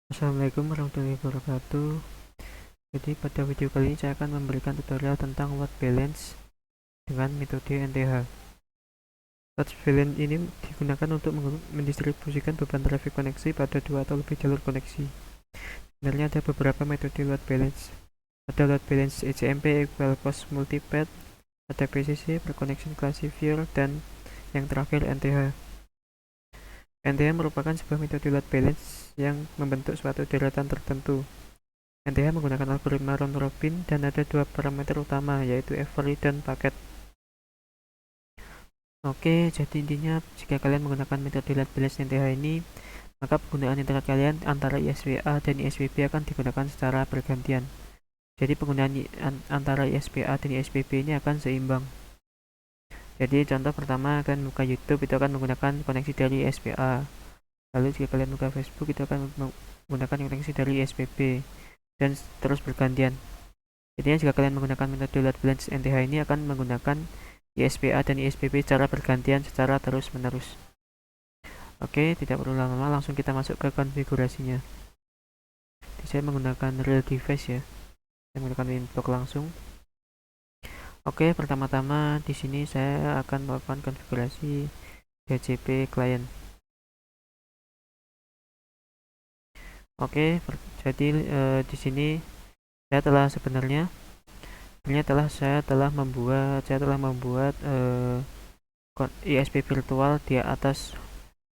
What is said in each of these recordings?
Assalamualaikum warahmatullahi wabarakatuh. Jadi pada video kali ini saya akan memberikan tutorial tentang load balance dengan metode NTH. Load balance ini digunakan untuk mendistribusikan beban trafik koneksi pada dua atau lebih jalur koneksi. Sebenarnya ada beberapa metode load balance. Ada load balance ECMP equal cost multipath, ada PCC per connection classifier, dan yang terakhir NTH. NTH merupakan sebuah metode load balance yang membentuk suatu deretan tertentu. NTH menggunakan algoritma round robin dan ada dua parameter utama, yaitu every dan paket. Oke, jadi intinya jika kalian menggunakan metode load balance NTH ini, maka penggunaan internet kalian antara ISWA dan ISWB akan digunakan secara bergantian. Jadi penggunaan antara ISWA dan ISWB ini akan seimbang. Jadi contoh pertama, kalian buka YouTube itu akan menggunakan koneksi dari ISWA. Lalu jika kalian buka Facebook itu akan menggunakan koneksi dari ISWB dan terus bergantian. Jadinya jika kalian menggunakan metode load balance NTH ini akan menggunakan ISPA dan ISPB secara bergantian secara terus-menerus. Oke, tidak perlu lama-lama, langsung kita masuk ke konfigurasinya. Jadi saya menggunakan real device ya. Saya menggunakan winblock langsung. Oke, pertama-tama di sini saya akan melakukan konfigurasi DHCP client. Oke, jadi di sini saya telah membuat ISP virtual di atas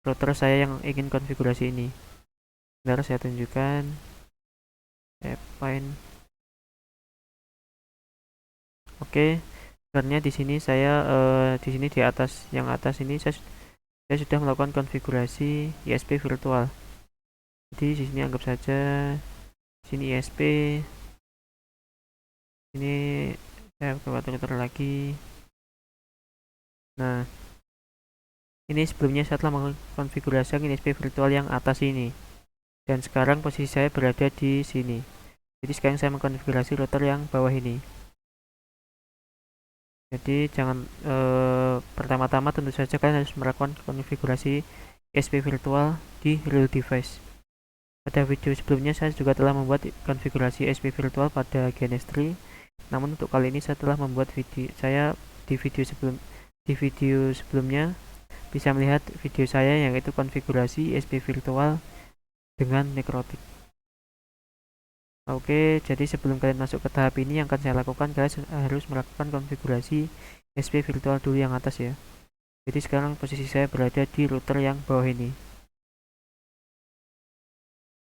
router saya yang ingin konfigurasi ini. Bentar, saya tunjukkan. Saya find. Oke, sebenarnya di sini di atas ini saya sudah melakukan konfigurasi ISP virtual. Jadi di sini anggap saja sini ISP. Ini saya buka router lagi. Nah, ini sebelumnya saya telah mengkonfigurasikan ISP virtual yang atas ini. Dan sekarang posisi saya berada di sini. Jadi sekarang saya mengkonfigurasi router yang bawah ini. Jadi pertama-tama tentu saja kalian harus melakukan konfigurasi ISP virtual di real device. Pada video sebelumnya saya juga telah membuat konfigurasi ISP virtual pada GNS3. Namun untuk kali ini saya telah membuat di video sebelumnya bisa melihat video saya yang itu konfigurasi ISP virtual dengan nekrotik. Oke, jadi sebelum kalian masuk ke tahap ini yang akan saya lakukan, kalian harus melakukan konfigurasi ISP virtual dulu yang atas ya. Jadi sekarang posisi saya berada di router yang bawah ini.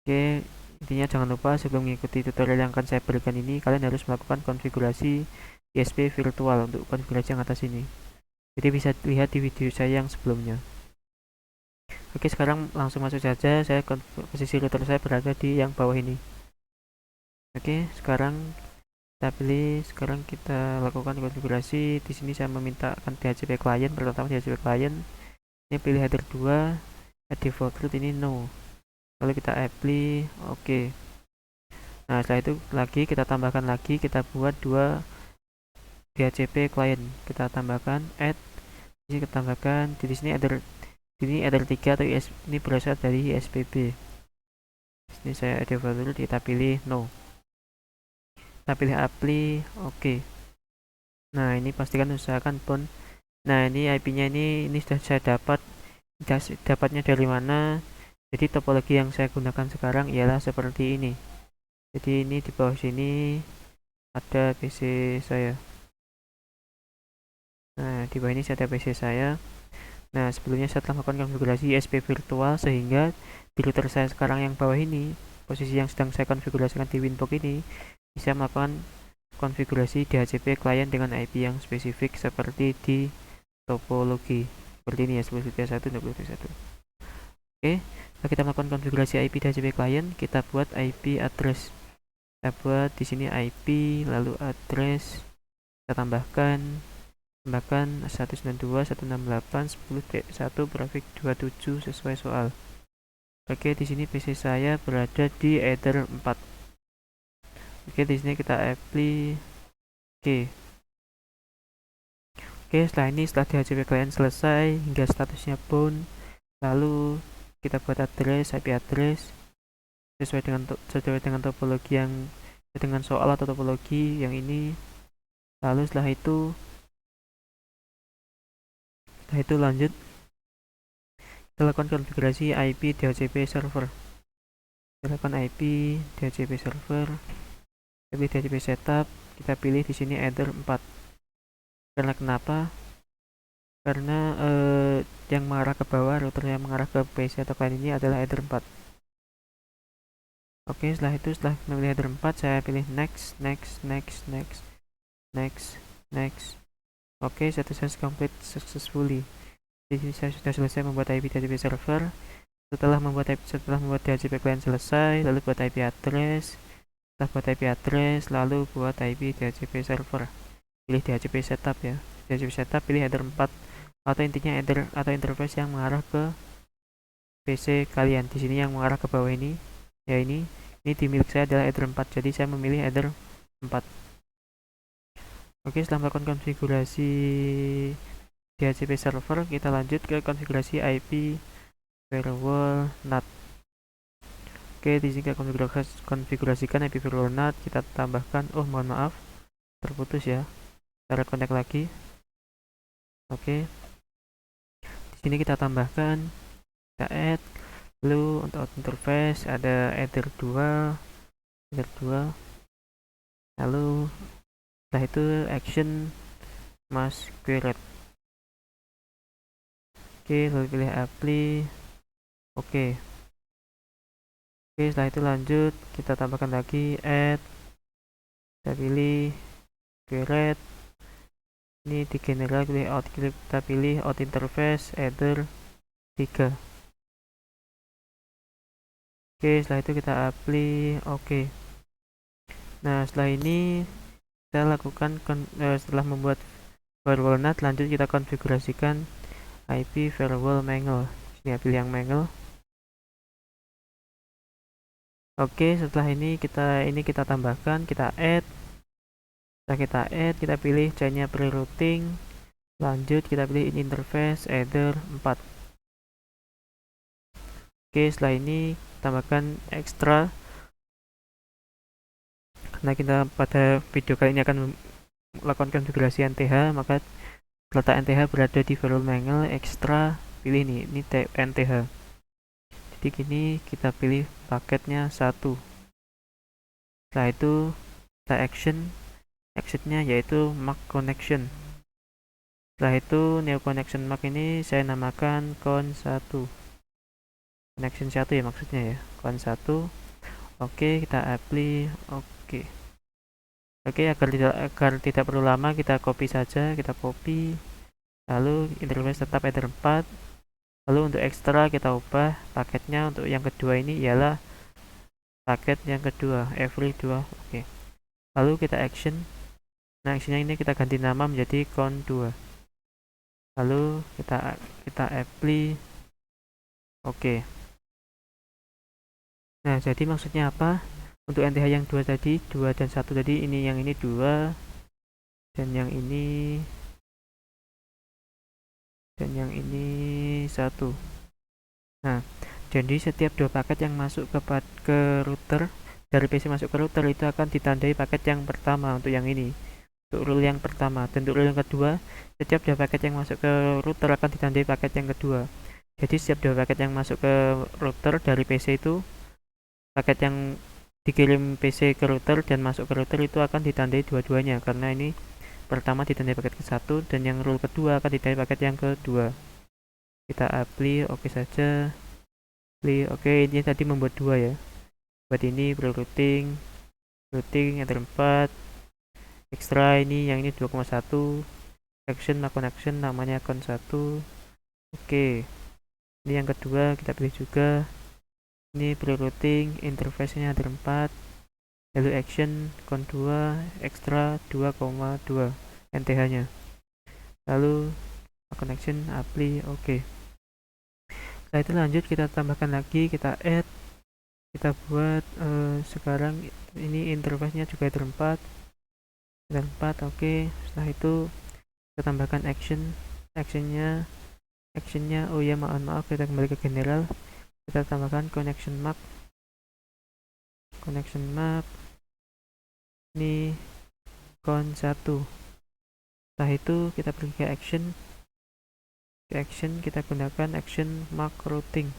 Oke, intinya jangan lupa sebelum mengikuti tutorial yang akan saya berikan ini, kalian harus melakukan konfigurasi ISP virtual untuk konfigurasi yang atas ini. Jadi bisa lihat di video saya yang sebelumnya. Oke, sekarang langsung masuk saja. Posisi router saya berada di yang bawah ini. Oke, sekarang kita lakukan konfigurasi. Di sini saya memintakan DHCP client. Pertama DHCP client. Ini pilih header 2, default root ini no. Lalu kita apply, oke. Nah, setelah itu kita tambahkan lagi, kita buat 2 DHCP client. Kita tambahkan add. Di sini kita tambahkan di sini header 3 atau ini berasal dari ISPB. Ini saya default root, kita pilih no. Kita pilih apply, oke. Nah, ini pastikan usahakan pun. Nah, ini IP-nya ini sudah saya dapatnya dari mana? Jadi topologi yang saya gunakan sekarang ialah seperti ini. Jadi ini di bawah sini ada PC saya. Nah, di bawah ini ada PC saya. Nah, sebelumnya saya telah melakukan konfigurasi ISP virtual sehingga di router saya sekarang yang bawah ini, posisi yang sedang saya konfigurasikan di Winbox ini, bisa melakukan konfigurasi DHCP client dengan IP yang spesifik seperti di topologi. Seperti ini ya, 10.1, 20.1. Oke, setelah kita melakukan konfigurasi IP DHCP client, kita buat IP address. Kita buat di sini IP, lalu address, kita tambahkan 192.168.10.1 sesuai soal. Oke, di sini PC saya berada di Ether 4. Oke, di sini kita apply. Oke, setelah DHCP client selesai hingga statusnya bound, lalu kita buat IP address. sesuai dengan topologi yang dengan soal atau topologi yang ini. Lalu setelah itu lanjut kita lakukan konfigurasi IP DHCP server. Kita lakukan IP DHCP server, kita pilih DHCP setup, kita pilih di sini Ether 4. Karena kenapa? Karena yang mengarah ke bawah, router yang mengarah ke PC atau klien ini adalah Ether 4. Oke, setelah memilih Ether 4, saya pilih next. Oke, status has complete successfully. Jadi saya sudah selesai membuat IP DHCP server. Setelah membuat DHCP client selesai, lalu buat IP address. Setelah buat IP address, lalu buat IP DHCP server. Pilih DHCP setup ya. DHCP setup pilih header 4 atau intinya header atau interface yang mengarah ke PC kalian. Di sini yang mengarah ke bawah ini, ya ini di milik saya adalah header 4. Jadi saya memilih header 4. Oke, setelah melakukan konfigurasi DHCP server, kita lanjut ke konfigurasi IP firewall NAT. Oke, di sini kita konfigurasikan IP firewall NAT. Kita tambahkan, mohon maaf, terputus ya. Kita connect lagi. Oke, di sini kita tambahkan, kita add. Lalu untuk interface ada Ether 2. Lalu setelah itu action masquerade. Oke, lalu pilih apply. Oke, setelah itu lanjut, kita tambahkan lagi add. Kita pilih masquerade. Ini di general kita pilih out interface Ether 3. Oke, setelah itu kita apply. Oke. Nah, setelah ini kita lakukan setelah membuat firewall NAT, lanjut kita konfigurasikan IP firewall mangle. Sini pilih yang mangle. Oke, setelah ini kita tambahkan, kita add. Setelah kita add, kita pilih chainnya pre-routing. Lanjut kita pilih in interface Ether 4. Oke, setelah ini tambahkan extra. Karena kita pada video kali ini akan melakukan konfigurasi NTH, maka letak NTH berada di firewall mangle. Extra pilih nih, ini NTH. Jadi gini, kita pilih paketnya 1. Setelah itu kita actionnya yaitu MAC connection. Setelah itu new connection MAC ini saya namakan con1. Connection 1 ya maksudnya ya, con1. Oke, kita apply. Oke, agar tidak perlu lama, kita copy saja, lalu interface tetap Ether 4. Lalu untuk ekstra kita ubah paketnya untuk yang kedua ini ialah paket yang kedua every 2. Oke. Lalu kita action. Nah, actionnya ini kita ganti nama menjadi con2. Lalu kita apply. Oke. Nah, jadi maksudnya apa? Untuk NTH yang 2 tadi, 2 dan 1 tadi, yang ini 2 dan yang ini 1. Nah, jadi setiap 2 paket yang masuk ke router, dari PC masuk ke router itu akan ditandai paket yang pertama untuk yang ini. Untuk rule yang pertama, dan untuk rule yang kedua, setiap 2 paket yang masuk ke router akan ditandai paket yang kedua. Jadi setiap 2 paket yang masuk ke router dari PC itu, paket yang dikirim PC ke router dan masuk ke router itu akan ditandai dua-duanya, karena ini pertama ditandai paket ke-1 dan yang rule kedua akan ditandai paket yang kedua. Kita apply, oke saja. Oke, ini tadi membuat 2 ya. Buat ini pre-routing Ether 4. Extra ini yang ini 2,1. Action action namanya con1. Oke. Ini yang kedua kita pilih juga. Ini pre-routing interface-nya Ether 4. Lalu action con2 extra 2,2 NTH-nya. Lalu connection apply. Oke. Setelah itu lanjut kita tambahkan lagi, kita add, kita buat sekarang ini interface-nya juga Ether 4. Oke. Setelah itu kita tambahkan actionnya oh ya, maaf, kita kembali ke general, kita tambahkan connection MAC. connection map ini con 1. Setelah itu kita pergi ke action kita gunakan action mark routing.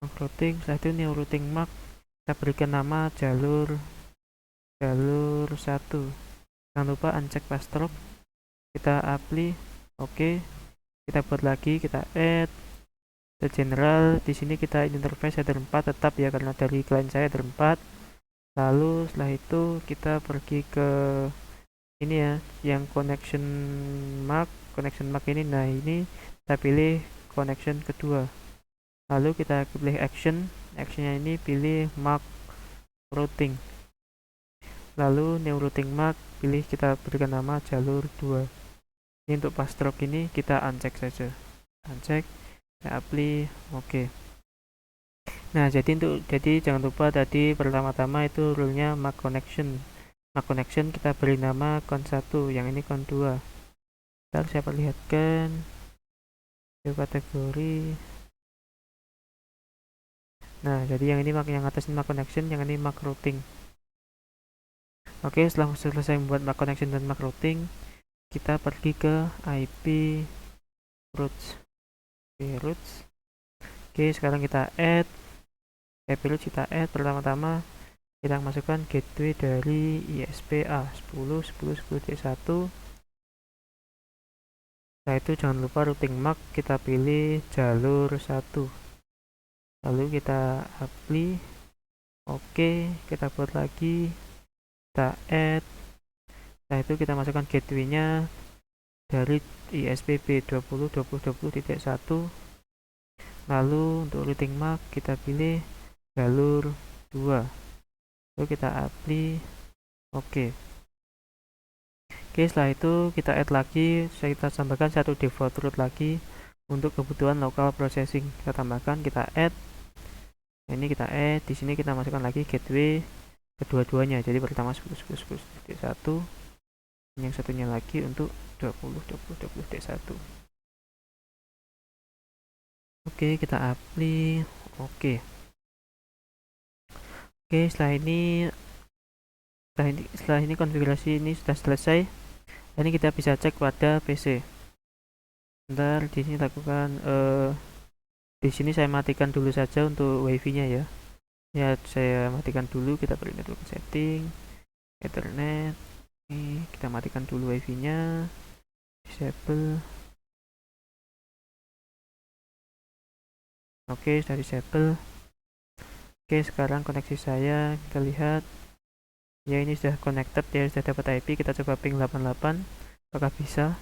Setelah itu new routing mark kita berikan nama jalur 1. Jangan lupa uncheck path stroke, kita apply, oke. Kita buat lagi, kita add the general. Di sini kita interface header 4 tetap ya, karena dari klien saya header 4. Lalu setelah itu kita pergi ke ini ya, yang connection mark ini. Nah, ini kita pilih connection kedua. Lalu kita pilih actionnya ini pilih mark routing. Lalu new routing mark pilih, kita berikan nama jalur 2. Ini untuk path stroke ini kita uncheck saja. Uncheck, kita apply, oke. Nah, jadi jangan lupa tadi pertama-tama itu rule-nya mark connection. Mark connection kita beri nama con 1, yang ini con 2. Ntar saya perlihatkan view kategori. Nah, jadi yang ini yang atas ini mark connection, yang ini mark routing. Oke, setelah selesai membuat mark connection dan mark routing, kita pergi ke IP routes. Oke, sekarang kita add IP routes, kita add pertama-tama kita masukkan gateway dari ISPA 10.10.10.1. Setelah itu jangan lupa routing mark kita pilih jalur 1. Lalu kita apply, oke. Kita buat lagi, kita add. Setelah itu kita masukkan gateway-nya dari ISPB 20.20.20.1. Lalu untuk routing mark kita pilih jalur 2. Lalu kita apply, oke. Oke, setelah itu kita add lagi, kita tambahkan satu default route lagi untuk kebutuhan local processing. Kita tambahkan, kita add. Nah, ini kita add, di sini kita masukkan lagi gateway kedua-duanya. Jadi pertama 10.10.10.1, yang satunya lagi untuk 20.20.20.1. Oke, kita apply, oke. Oke, setelah ini konfigurasi ini sudah selesai. Ini kita bisa cek pada PC. Bentar, di sini lakukan di sini saya matikan dulu saja untuk wifi-nya ya. Ya, saya matikan dulu, kita beri network setting, Ethernet. Ini kita matikan dulu wifi-nya. Disable. Oke, sudah disable. Oke, sekarang koneksi saya kita lihat. Ya, ini sudah connected ya, sudah dapat IP. Kita coba ping 88. Apakah bisa?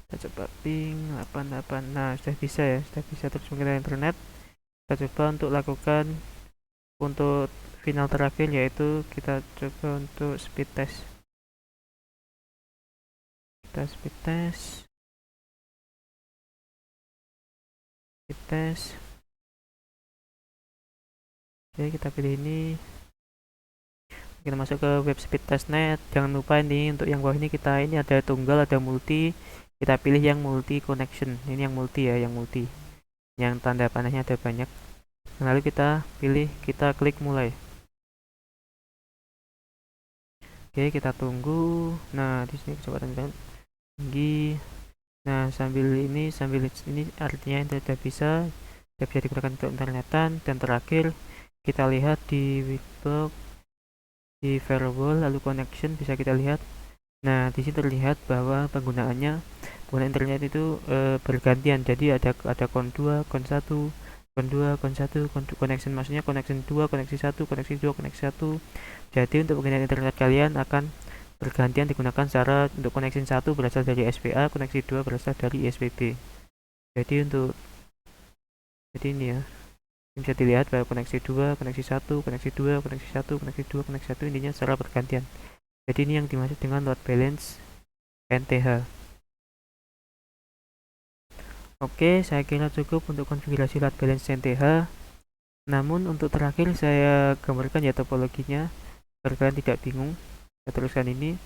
Kita coba ping 88. Nah, sudah bisa ya, sudah bisa terus menggunakan internet. Kita coba untuk lakukan untuk final terakhir, yaitu kita coba untuk speed test. Kita speed test. Oke, kita pilih ini. Kita masuk ke web speed testnet. Jangan lupa ini untuk yang bawah ini kita ini ada tunggal, ada multi. Kita pilih yang multi connection. Ini yang multi ya, yang multi. Yang tanda panahnya ada banyak. Lalu kita pilih, kita klik mulai. Oke, kita tunggu. Nah, di sini kecepatan tinggi. Nah, sambil ini artinya internet sudah bisa digunakan untuk internetan. Dan terakhir kita lihat di Weblock, di firewall, lalu connection bisa kita lihat. Nah, di sini terlihat bahwa penggunaan internet itu bergantian. Jadi ada con 2, con 1, connection, maksudnya connection 2, koneksi 1, koneksi 2, koneksi 1. Jadi untuk penggunaan internet kalian akan bergantian digunakan secara untuk connection 1 berasal dari SPA, koneksi 2 berasal dari ISPB. Jadi ini ya. Bisa dilihat bahwa koneksi 2, koneksi 1, koneksi 2, koneksi 1, koneksi 2, koneksi 1 intinya secara bergantian. Jadi ini yang dimaksud dengan load balance NTH. Oke, saya kira cukup untuk konfigurasi load balance NTH. Namun untuk terakhir saya gambarkan ya topologinya agar kalian tidak bingung. Saya teruskan ini.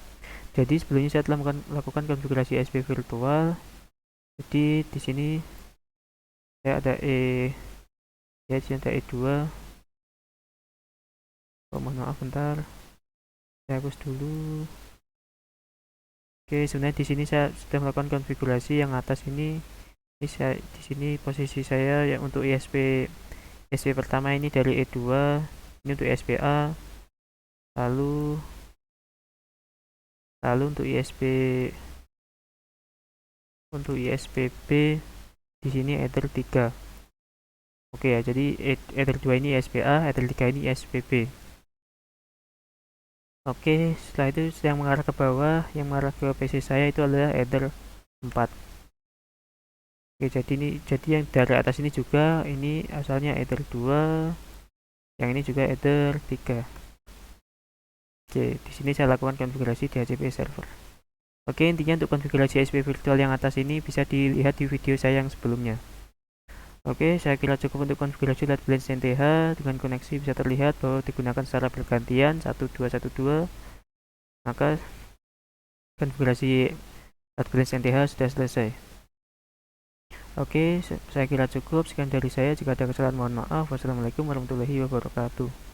Jadi sebelumnya saya telah melakukan konfigurasi SP virtual. Jadi di sini saya ada E2. Oh, mohon maaf bentar, saya hapus dulu. Oke, sebenarnya di sini saya sudah melakukan konfigurasi yang atas ini. Di sini posisi saya ya untuk ISP pertama ini dari E2, ini untuk SPA, lalu untuk ISPB di sini Ether 3. Oke ya, jadi Ether 2 ini SPA, Ether 3 ini SPB. Oke, setelah itu yang mengarah ke bawah, yang mengarah ke PC saya itu adalah Ether 4. Oke, jadi yang dari atas ini juga, ini asalnya Ether 2, yang ini juga Ether 3. Oke, di sini saya lakukan konfigurasi DHCP server. Oke, intinya untuk konfigurasi ISP virtual yang atas ini bisa dilihat di video saya yang sebelumnya. Oke, saya kira cukup untuk konfigurasi NetBlends NTH. Dengan koneksi bisa terlihat bahwa digunakan secara bergantian 1212. Maka konfigurasi NetBlends NTH sudah selesai. Oke, saya kira cukup. Sekian dari saya. Jika ada kesalahan mohon maaf. Wassalamualaikum warahmatullahi wabarakatuh.